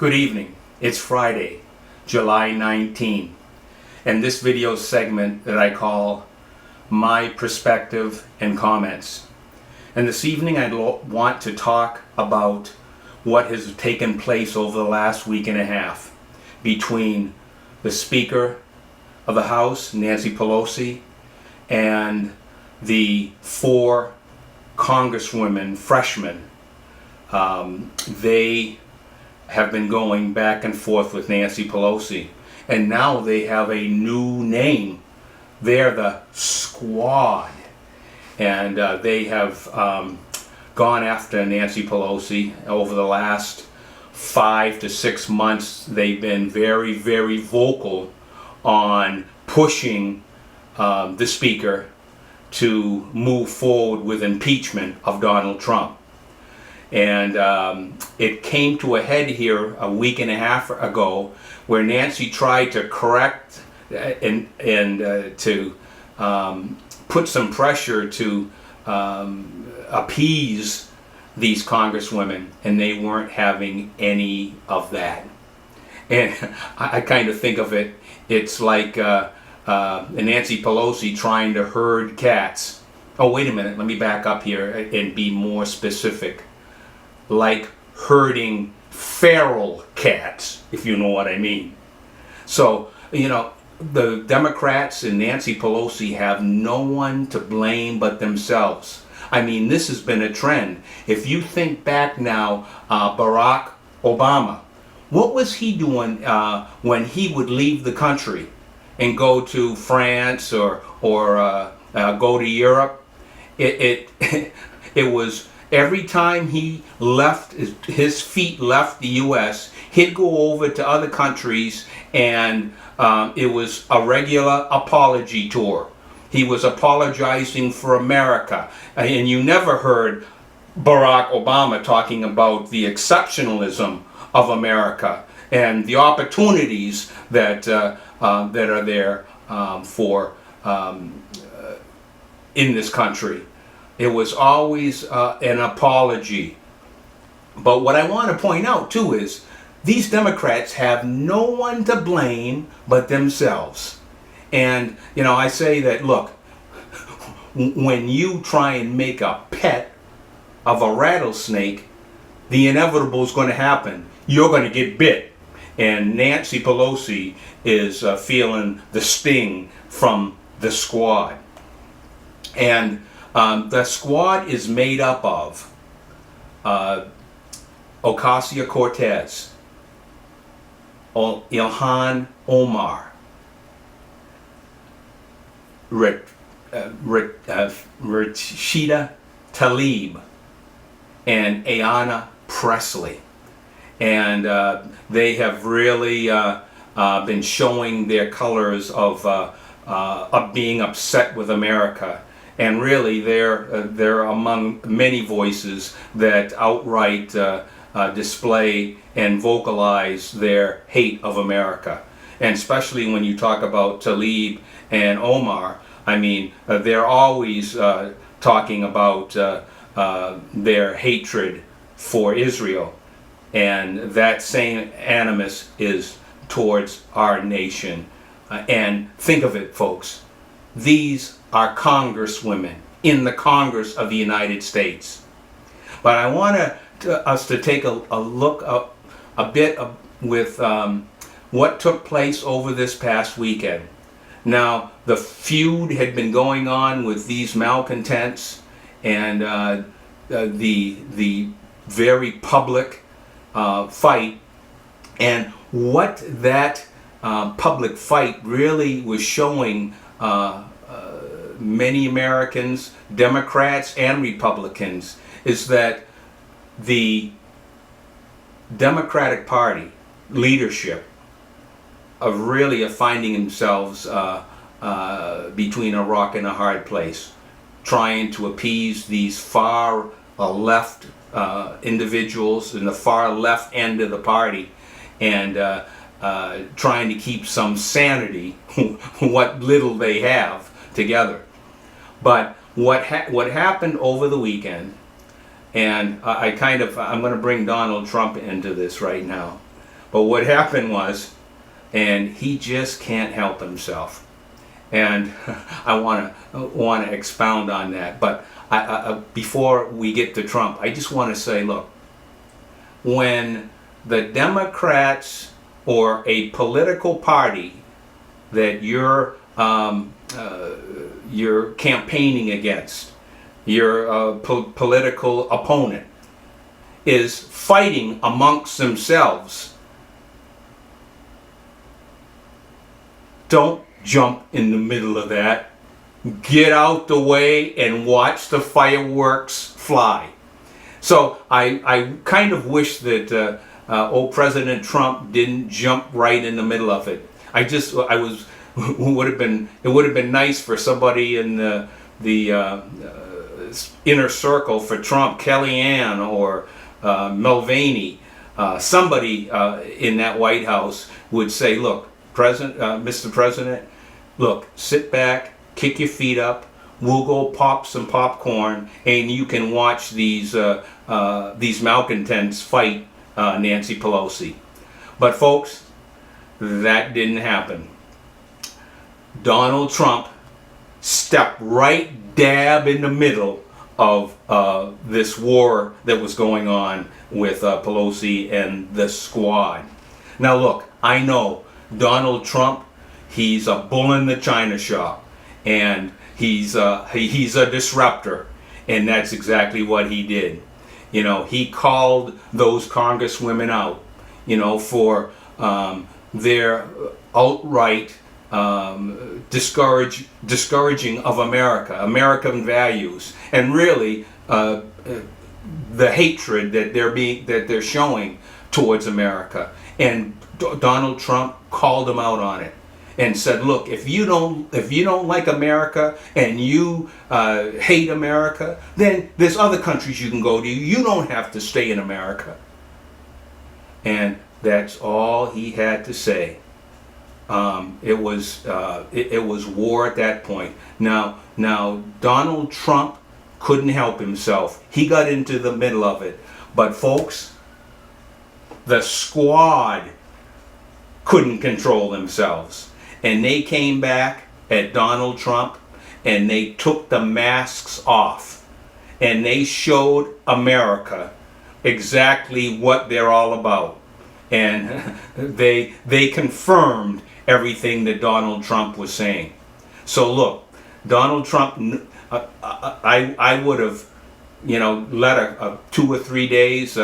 Good evening. It's Friday, July 19, and this video segment that I call My Perspective and Comments. And this evening I want to talk about what has taken place over the last week and a half between the Speaker of the House, Nancy Pelosi, and the four Congresswomen, freshmen. They have been going back and forth with Nancy Pelosi, and now they have a new name. They're the Squad, and they have gone after Nancy Pelosi over the last 5 to 6 months. They've been very, very vocal on pushing the Speaker to move forward with impeachment of Donald Trump. And it came to a head here a week and a half ago where Nancy tried to correct and to put some pressure to appease these congresswomen, and they weren't having any of that. And I kind of think of it, it's like Nancy Pelosi trying to herd cats. Oh, wait a minute, let me back up here and be more specific. Like herding feral cats, if you know what I mean. So, the Democrats and Nancy Pelosi have no one to blame but themselves. I mean, this has been a trend. If you think back now, Barack Obama, what was he doing when he would leave the country and go to France or go to Europe? It was every time he left, his feet left the U.S., he'd go over to other countries, and it was a regular apology tour. He was apologizing for America. And you never heard Barack Obama talking about the exceptionalism of America and the opportunities that are there for in this country. It was always an apology. But what I want to point out too is these Democrats have no one to blame but themselves. And I say that, look, when you try and make a pet of a rattlesnake, the inevitable is going to happen. You're going to get bit. And Nancy Pelosi is feeling the sting from the Squad. And the Squad is made up of Ocasio-Cortez, Ilhan Omar, Rashida Tlaib, and Ayanna Pressley. And they have really been showing their colors of being upset with America. And really, they're among many voices that outright display and vocalize their hate of America. And especially when you talk about Tlaib and Omar, I mean, they're always talking about their hatred for Israel. And that same animus is towards our nation. And think of it, folks. These are congresswomen in the Congress of the United States. But I want us to take a look a bit with what took place over this past weekend. Now, the feud had been going on with these malcontents, and the very public fight, and what that public fight really was showing many Americans, Democrats and Republicans, is that the Democratic Party leadership are finding themselves between a rock and a hard place, trying to appease these far left individuals in the far left end of the party, and trying to keep some sanity, what little they have, together. But what happened over the weekend, and I'm going to bring Donald Trump into this right now. But what happened was, and he just can't help himself. And I want to expound on that. But before we get to Trump, I just want to say, look, when the Democrats or a political party that you're campaigning against, your political opponent, is fighting amongst themselves, don't jump in the middle of that. Get out the way and watch the fireworks fly. So I kind of wish that old President Trump didn't jump right in the middle of it. It would have been nice for somebody in the inner circle for Trump, Kellyanne or Mulvaney, somebody in that White House would say, look, Mr. President, look, sit back, kick your feet up, we'll go pop some popcorn, and you can watch these malcontents fight Nancy Pelosi. But folks, that didn't happen. Donald Trump stepped right dab in the middle of this war that was going on with Pelosi and the squad. Now look, I know Donald Trump, he's a bull in the china shop, and he's a disruptor, and that's exactly what he did. You know, he called those congresswomen out, you know, for their outright discouraging of American values, and really the hatred that they're showing towards America. And Donald Trump called them out on it and said, look, if you don't like America and you hate America, then there's other countries you can go to. You don't have to stay in America. And that's all he had to say. It was war at that point. Now Donald Trump couldn't help himself. He got into the middle of it. But folks, the squad couldn't control themselves, and they came back at Donald Trump and they took the masks off and they showed America exactly what they're all about, and they confirmed everything that Donald Trump was saying. So look, Donald Trump, I would have, you know, let a 2 or 3 days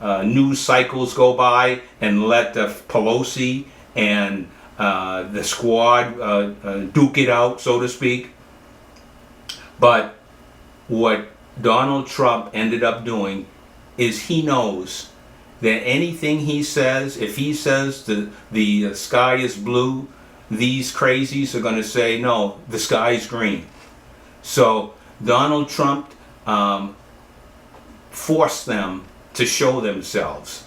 news cycles go by and let the Pelosi and the squad duke it out, so to speak. But what Donald Trump ended up doing is he knows that anything he says, if he says the sky is blue, these crazies are going to say, no, the sky is green. So Donald Trump forced them to show themselves.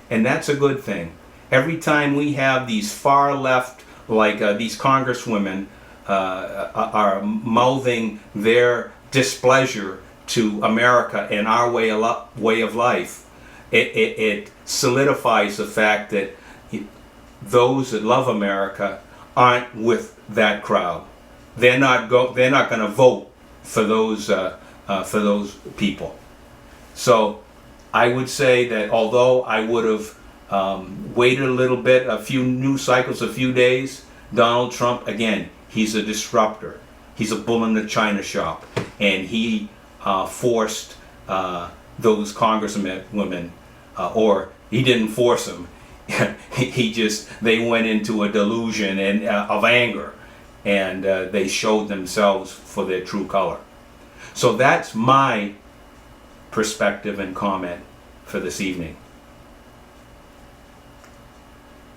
And that's a good thing. Every time we have these far left, like these congresswomen are mouthing their displeasure to America and our way of life, it solidifies the fact that those that love America aren't with that crowd. They're not going to vote for those people. So I would say that although I would have waited a little bit, a few news cycles, a few days, Donald Trump, again, he's a disruptor. He's a bull in the china shop, and he forced those congresswomen, or he didn't force them. They went into a delusion and of anger, and they showed themselves for their true color. So that's my perspective and comment for this evening.